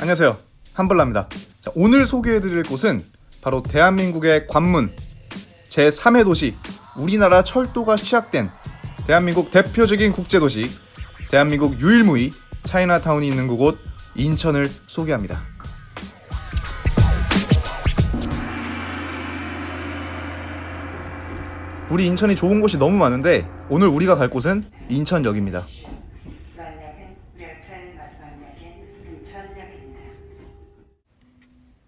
안녕하세요, 한벌라입니다. 자, 오늘 소개해드릴 곳은 바로 대한민국의 관문 제3의 도시, 우리나라 철도가 시작된 대한민국 대표적인 국제도시, 대한민국 유일무이 차이나타운이 있는 그곳 인천을 소개합니다. 우리 인천이 좋은 곳이 너무 많은데 오늘 우리가 갈 곳은 인천역입니다.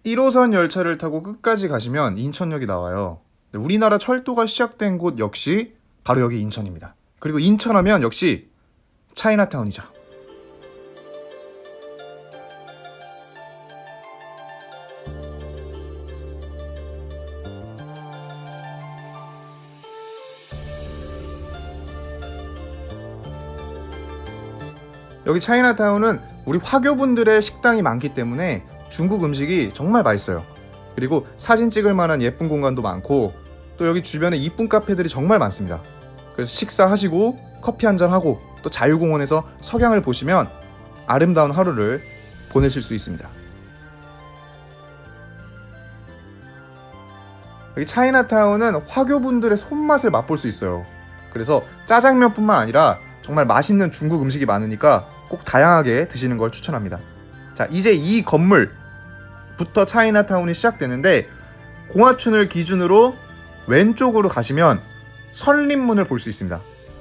1호선 열차를 타고 끝까지 가시면 인천역이 나와요. 우리나라 철도가 시작된 곳 역시 바로 여기 인천입니다. 그리고 인천하면 역시 차이나타운이죠. 여기 차이나타운은 우리 화교분들의 식당이 많기 때문에 중국 음식이 정말 맛있어요. 그리고 사진 찍을 만한 예쁜 공간도 많고 또 여기 주변에 이쁜 카페들이 정말 많습니다. 그래서 식사하시고 커피 한잔하고 또 자유공원에서 석양을 보시면 아름다운 하루를 보내실 수 있습니다. 여기 차이나타운은 화교분들의 손맛을 맛볼 수 있어요. 그래서 짜장면뿐만 아니라 정말 맛있는 중국 음식이 많으니까 꼭 다양하게 드시는 걸 추천합니다. 자, 이제 이 건물부터 차이나타운이 시작되는데 공화춘을 기준으로 왼쪽으로 가시면 선린문을 볼 수 있습니다.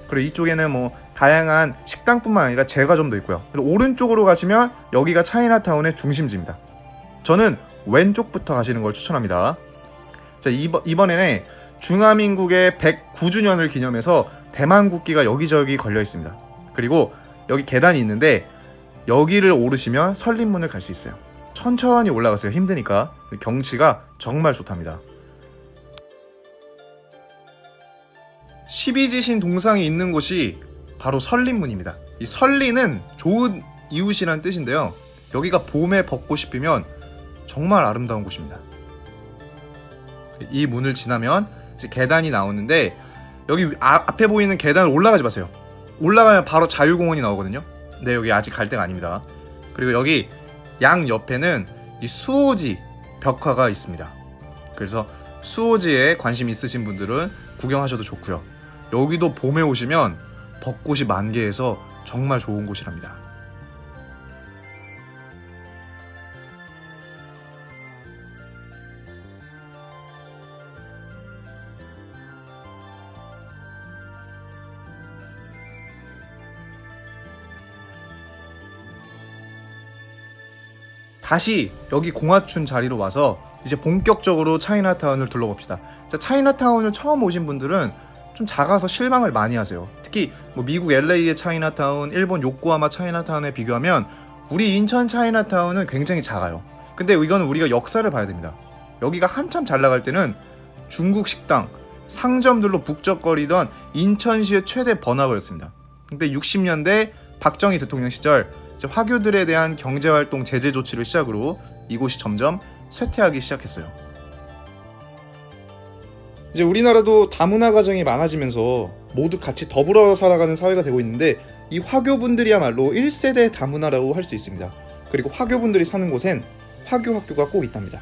그리고 이쪽에는 뭐 다양한 식당뿐만 아니라 제과점도 있고요. 그리고 오른쪽으로 가시면 여기가 차이나타운의 중심지입니다. 저는 왼쪽부터 가시는 걸 추천합니다. 자, 이번에는 중화민국의 109주년을 기념해서 대만 국기가 여기저기 걸려 있습니다. 그리고 여기 계단이 있는데 여기를 오르시면 선린문을 갈 수 있어요. 천천히 올라가세요. 힘드니까. 경치가 정말 좋답니다. 12지신 동상이 있는 곳이 바로 선린문입니다. 이 선린은 좋은 이웃이란 뜻인데요. 여기가 봄에 벚꽃이 피면 정말 아름다운 곳입니다. 이 문을 지나면 이제 계단이 나오는데 여기 앞에 보이는 계단을 올라가지 마세요. 올라가면 바로 자유공원이 나오거든요. 근데 여기 아직 갈 때가 아닙니다. 그리고 여기 양 옆에는 이 수오지 벽화가 있습니다. 그래서 수오지에 관심 있으신 분들은 구경하셔도 좋고요. 여기도 봄에 오시면 벚꽃이 만개해서 정말 좋은 곳이랍니다. 다시 여기 공화춘 자리로 와서 이제 본격적으로 차이나타운을 둘러봅시다. 자, 차이나타운을 처음 오신 분들은 좀 작아서 실망을 많이 하세요. 특히 뭐 미국 LA의 차이나타운, 일본 요코하마 차이나타운에 비교하면 우리 인천 차이나타운은 굉장히 작아요. 근데 이거는 우리가 역사를 봐야 됩니다. 여기가 한참 잘 나갈 때는 중국 식당, 상점들로 북적거리던 인천시의 최대 번화가였습니다. 근데 60년대 박정희 대통령 시절 화교들에 대한 경제활동 제재 조치를 시작으로 이곳이 점점 쇠퇴하기 시작했어요. 이제 우리나라도 다문화 가정이 많아지면서 모두 같이 더불어 살아가는 사회가 되고 있는데 이 화교분들이야말로 1세대 다문화라고 할 수 있습니다. 그리고 화교분들이 사는 곳엔 화교 학교가 꼭 있답니다.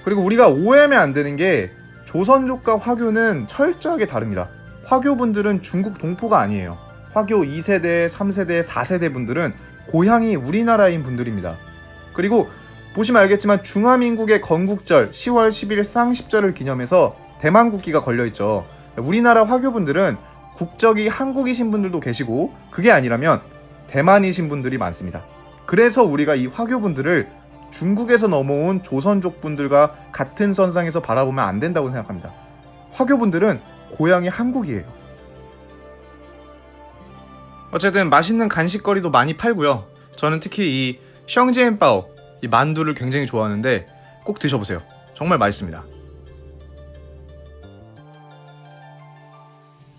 그리고 우리가 오해하면 안 되는 게 조선족과 화교는 철저하게 다릅니다. 화교분들은 중국 동포가 아니에요. 화교 2세대, 3세대, 4세대 분들은 고향이 우리나라인 분들입니다. 그리고 보시면 알겠지만 중화민국의 건국절 10월 10일 쌍십절을 기념해서 대만 국기가 걸려있죠. 우리나라 화교분들은 국적이 한국이신 분들도 계시고 그게 아니라면 대만이신 분들이 많습니다. 그래서 우리가 이 화교분들을 중국에서 넘어온 조선족 분들과 같은 선상에서 바라보면 안 된다고 생각합니다. 화교분들은 고향이 한국이에요. 어쨌든 맛있는 간식거리도 많이 팔고요. 저는 특히 이 샹지엔바오, 이 만두를 굉장히 좋아하는데 꼭 드셔보세요. 정말 맛있습니다.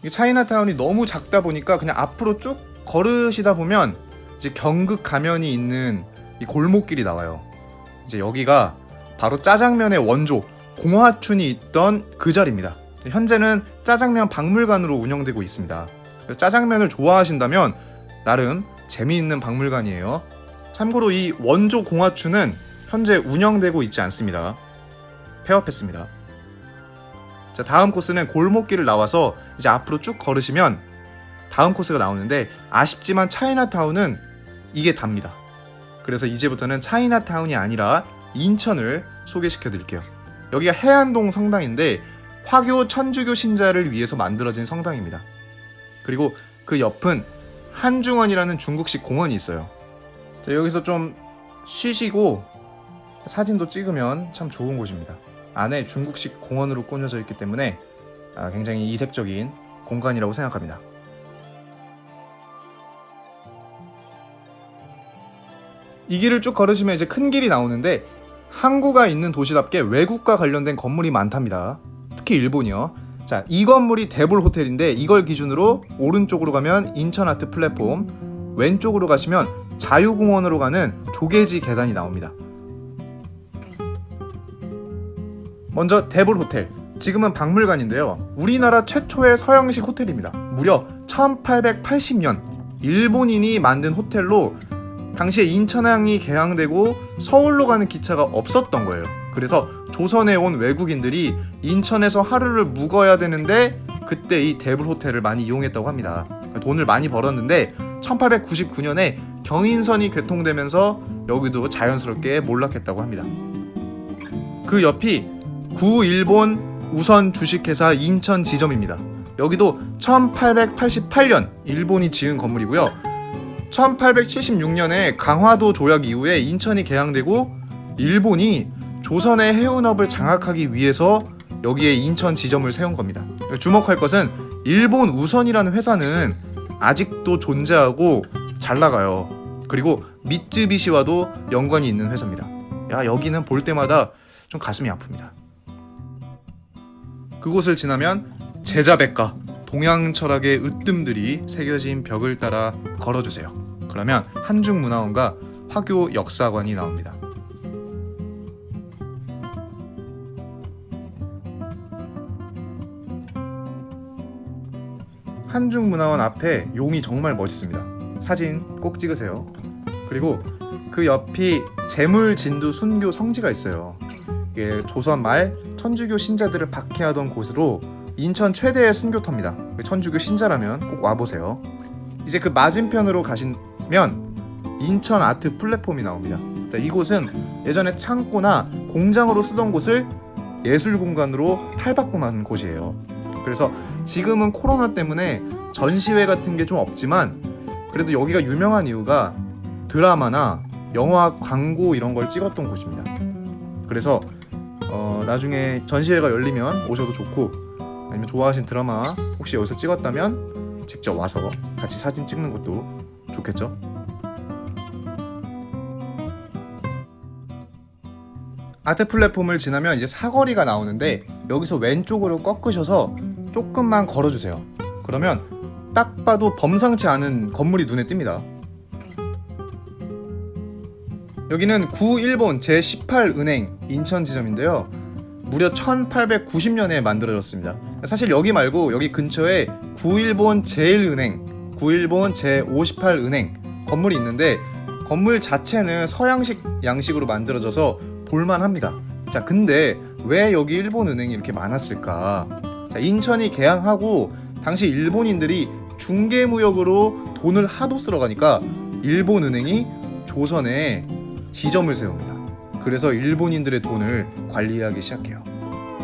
이 차이나타운이 너무 작다 보니까 그냥 앞으로 쭉 걸으시다 보면 이제 경극 가면이 있는 이 골목길이 나와요. 이제 여기가 바로 짜장면의 원조 공화춘이 있던 그 자리입니다. 현재는 짜장면 박물관으로 운영되고 있습니다. 짜장면을 좋아하신다면 나름 재미있는 박물관이에요. 참고로 이 원조 공화추는 현재 운영되고 있지 않습니다. 폐업했습니다. 자, 다음 코스는 골목길을 나와서 이제 앞으로 쭉 걸으시면 다음 코스가 나오는데, 아쉽지만 차이나타운은 이게 답니다. 그래서 이제부터는 차이나타운이 아니라 인천을 소개시켜 드릴게요. 여기가 해안동 성당인데 화교 천주교 신자를 위해서 만들어진 성당입니다. 그리고 그 옆은 한중원이라는 중국식 공원이 있어요. 자, 여기서 좀 쉬시고 사진도 찍으면 참 좋은 곳입니다. 안에 중국식 공원으로 꾸며져 있기 때문에 굉장히 이색적인 공간이라고 생각합니다. 이 길을 쭉 걸으시면 이제 큰 길이 나오는데, 항구가 있는 도시답게 외국과 관련된 건물이 많답니다. 특히 일본이요. 자, 이 건물이 대볼 호텔인데, 이걸 기준으로 오른쪽으로 가면 인천 아트 플랫폼, 왼쪽으로 가시면 자유공원으로 가는 조개지 계단이 나옵니다. 먼저 대볼 호텔, 지금은 박물관인데요. 우리나라 최초의 서양식 호텔입니다. 무려 1880년 일본인이 만든 호텔로 당시에 인천항이 개항되고 서울로 가는 기차가 없었던 거예요. 그래서 조선에 온 외국인들이 인천에서 하루를 묵어야 되는데 그때 이 대불 호텔을 많이 이용했다고 합니다. 돈을 많이 벌었는데 1899년에 경인선이 개통되면서 여기도 자연스럽게 몰락했다고 합니다. 그 옆이 구일본 우선 주식회사 인천 지점입니다. 여기도 1888년 일본이 지은 건물이고요. 1876년에 강화도 조약 이후에 인천이 개항되고 일본이 조선의 해운업을 장악하기 위해서 여기에 인천 지점을 세운 겁니다. 주목할 것은 일본 우선이라는 회사는 아직도 존재하고 잘 나가요. 그리고 미쯔비시와도 연관이 있는 회사입니다. 여기는 볼 때마다 좀 가슴이 아픕니다. 그곳을 지나면 제자백과 동양 철학의 으뜸들이 새겨진 벽을 따라 걸어주세요. 그러면 한중문화원과 화교 역사관이 나옵니다. 한중문화원 앞에 용이 정말 멋있습니다. 사진 꼭 찍으세요. 그리고 그 옆이 재물진두 순교 성지가 있어요. 이게 조선 말 천주교 신자들을 박해하던 곳으로 인천 최대의 순교터입니다. 천주교 신자라면 꼭 와보세요. 이제 그 맞은편으로 가시면 인천 아트 플랫폼이 나옵니다. 자, 이곳은 예전에 창고나 공장으로 쓰던 곳을 예술 공간으로 탈바꿈한 곳이에요. 그래서 지금은 코로나 때문에 전시회 같은 게 좀 없지만 그래도 여기가 유명한 이유가 드라마나 영화 광고 이런 걸 찍었던 곳입니다. 그래서 나중에 전시회가 열리면 오셔도 좋고, 아니면 좋아하신 드라마 혹시 여기서 찍었다면 직접 와서 같이 사진 찍는 것도 좋겠죠. 아트 플랫폼을 지나면 이제 사거리가 나오는데, 여기서 왼쪽으로 꺾으셔서 조금만 걸어주세요. 그러면 딱 봐도 범상치 않은 건물이 눈에 띕니다. 여기는 구일본 제18은행 인천 지점인데요. 무려 1890년에 만들어졌습니다. 사실 여기 말고 여기 근처에 구일본 제1은행, 구일본 제58은행 건물이 있는데, 건물 자체는 서양식 양식으로 만들어져서 볼만합니다. 자, 근데 왜 여기 일본 은행이 이렇게 많았을까? 자, 인천이 개항하고 당시 일본인들이 중개무역으로 돈을 하도 쓸어가니까 일본 은행이 조선에 지점을 세웁니다. 그래서 일본인들의 돈을 관리하기 시작해요.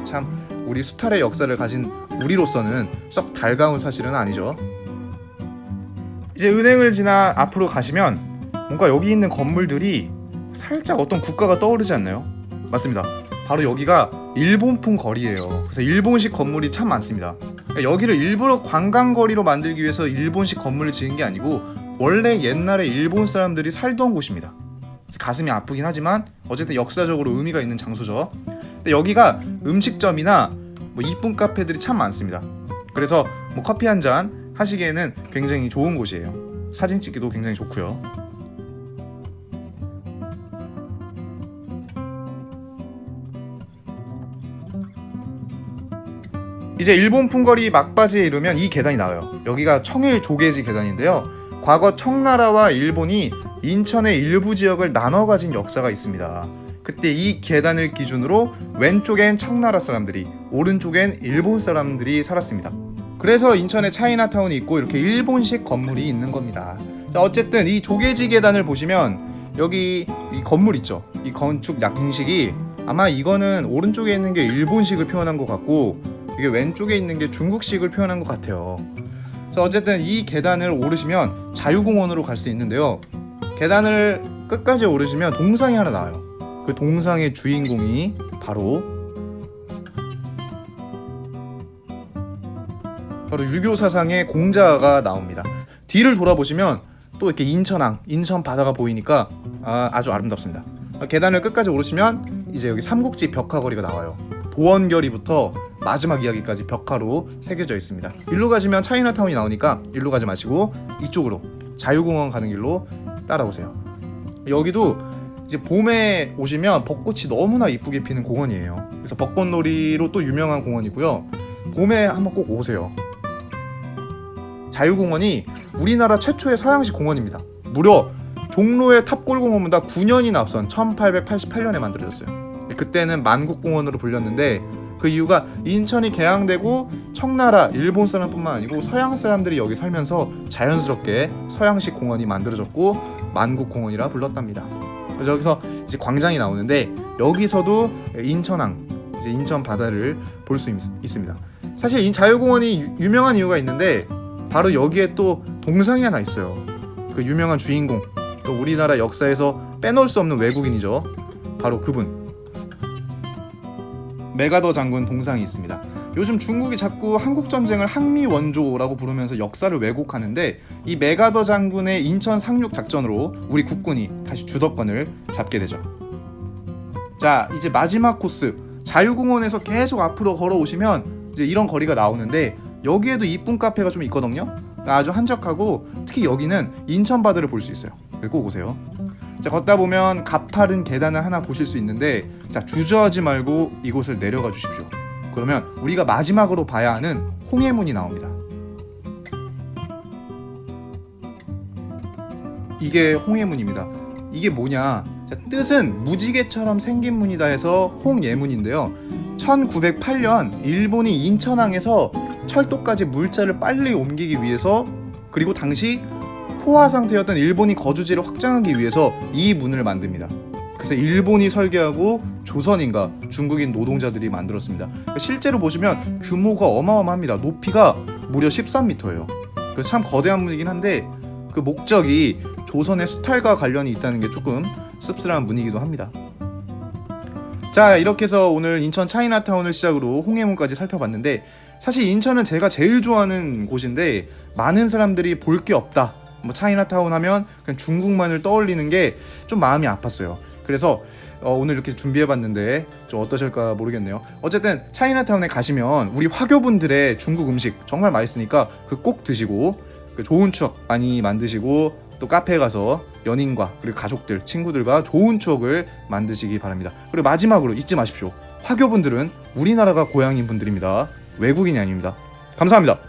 참 우리 수탈의 역사를 가진 우리로서는 썩 달가운 사실은 아니죠. 이제 은행을 지나 앞으로 가시면 뭔가 여기 있는 건물들이 살짝 어떤 국가가 떠오르지 않나요? 맞습니다. 바로 여기가 일본풍 거리예요. 그래서 일본식 건물이 참 많습니다. 여기를 일부러 관광거리로 만들기 위해서 일본식 건물을 지은 게 아니고 원래 옛날에 일본 사람들이 살던 곳입니다. 가슴이 아프긴 하지만 어쨌든 역사적으로 의미가 있는 장소죠. 근데 여기가 음식점이나 이쁜 카페들이 참 많습니다. 그래서 커피 한 잔 하시기에는 굉장히 좋은 곳이에요. 사진 찍기도 굉장히 좋고요. 이제 일본 품거리 막바지에 이르면 이 계단이 나와요. 여기가 청일 조계지 계단인데요. 과거 청나라와 일본이 인천의 일부 지역을 나눠 가진 역사가 있습니다. 그때 이 계단을 기준으로 왼쪽엔 청나라 사람들이, 오른쪽엔 일본 사람들이 살았습니다. 그래서 인천에 차이나타운이 있고 이렇게 일본식 건물이 있는 겁니다. 자, 어쨌든 이 조계지 계단을 보시면 여기 이 건물 있죠. 이 건축 양식이 아마 이거는 오른쪽에 있는 게 일본식을 표현한 것 같고 이게 왼쪽에 있는 게 중국식을 표현한 것 같아요. 자, 어쨌든 이 계단을 오르시면 자유공원으로 갈 수 있는데요. 계단을 끝까지 오르시면 동상이 하나 나와요. 그 동상의 주인공이 바로 유교 사상의 공자가 나옵니다. 뒤를 돌아보시면 또 이렇게 인천항, 인천 바다가 보이니까 아주 아름답습니다. 계단을 끝까지 오르시면 이제 여기 삼국지 벽화거리가 나와요. 도원결의부터 마지막 이야기까지 벽화로 새겨져 있습니다. 일로 가시면 차이나타운이 나오니까 일로 가지 마시고 이쪽으로 자유공원 가는 길로 따라오세요. 여기도 이제 봄에 오시면 벚꽃이 너무나 이쁘게 피는 공원이에요. 그래서 벚꽃놀이로 또 유명한 공원이고요. 봄에 한번 꼭 오세요. 자유공원이 우리나라 최초의 서양식 공원입니다. 무려 종로의 탑골공원보다 9년이나 앞선 1888년에 만들어졌어요. 그때는 만국공원으로 불렸는데 그 이유가 인천이 개항되고 청나라, 일본 사람뿐만 아니고 서양 사람들이 여기 살면서 자연스럽게 서양식 공원이 만들어졌고 만국공원이라 불렀답니다. 그래서 여기서 이제 광장이 나오는데 여기서도 인천항, 이제 인천 바다를 볼 수 있습니다. 사실 이 자유공원이 유명한 이유가 있는데 바로 여기에 또 동상이 하나 있어요. 그 유명한 주인공, 또 우리나라 역사에서 빼놓을 수 없는 외국인이죠. 바로 그분, 메가더 장군 동상이 있습니다. 요즘 중국이 자꾸 한국전쟁을 항미원조라고 부르면서 역사를 왜곡하는데 이 메가더 장군의 인천 상륙 작전으로 우리 국군이 다시 주도권을 잡게 되죠. 자, 이제 마지막 코스, 자유공원에서 계속 앞으로 걸어오시면 이제 이런 거리가 나오는데 여기에도 이쁜 카페가 좀 있거든요. 아주 한적하고 특히 여기는 인천 바다를 볼 수 있어요. 꼭 오세요. 자, 걷다 보면 가파른 계단을 하나 보실 수 있는데 자, 주저하지 말고 이곳을 내려가 주십시오. 그러면 우리가 마지막으로 봐야 하는 홍해문이 나옵니다. 이게 홍해문입니다. 이게 뭐냐? 자, 뜻은 무지개처럼 생긴 문이다 해서 홍예문인데요. 1908년 일본이 인천항에서 철도까지 물자를 빨리 옮기기 위해서, 그리고 당시 포화 상태였던 일본이 거주지를 확장하기 위해서 이 문을 만듭니다. 그래서 일본이 설계하고 조선인과 중국인 노동자들이 만들었습니다. 실제로 보시면 규모가 어마어마합니다. 높이가 무려 13m예요. 그래서 참 거대한 문이긴 한데 그 목적이 조선의 수탈과 관련이 있다는 게 조금 씁쓸한 문이기도 합니다. 자, 이렇게 해서 오늘 인천 차이나타운을 시작으로 홍해문까지 살펴봤는데 사실 인천은 제가 제일 좋아하는 곳인데 많은 사람들이 볼 게 없다, 뭐 차이나타운 하면 그냥 중국만을 떠올리는 게 좀 마음이 아팠어요. 그래서 오늘 이렇게 준비해봤는데 좀 어떠실까 모르겠네요. 어쨌든 차이나타운에 가시면 우리 화교분들의 중국 음식 정말 맛있으니까 그 꼭 드시고 그 좋은 추억 많이 만드시고 또 카페에 가서 연인과 그리고 가족들, 친구들과 좋은 추억을 만드시기 바랍니다. 그리고 마지막으로 잊지 마십시오. 화교분들은 우리나라가 고향인 분들입니다. 외국인이 아닙니다. 감사합니다.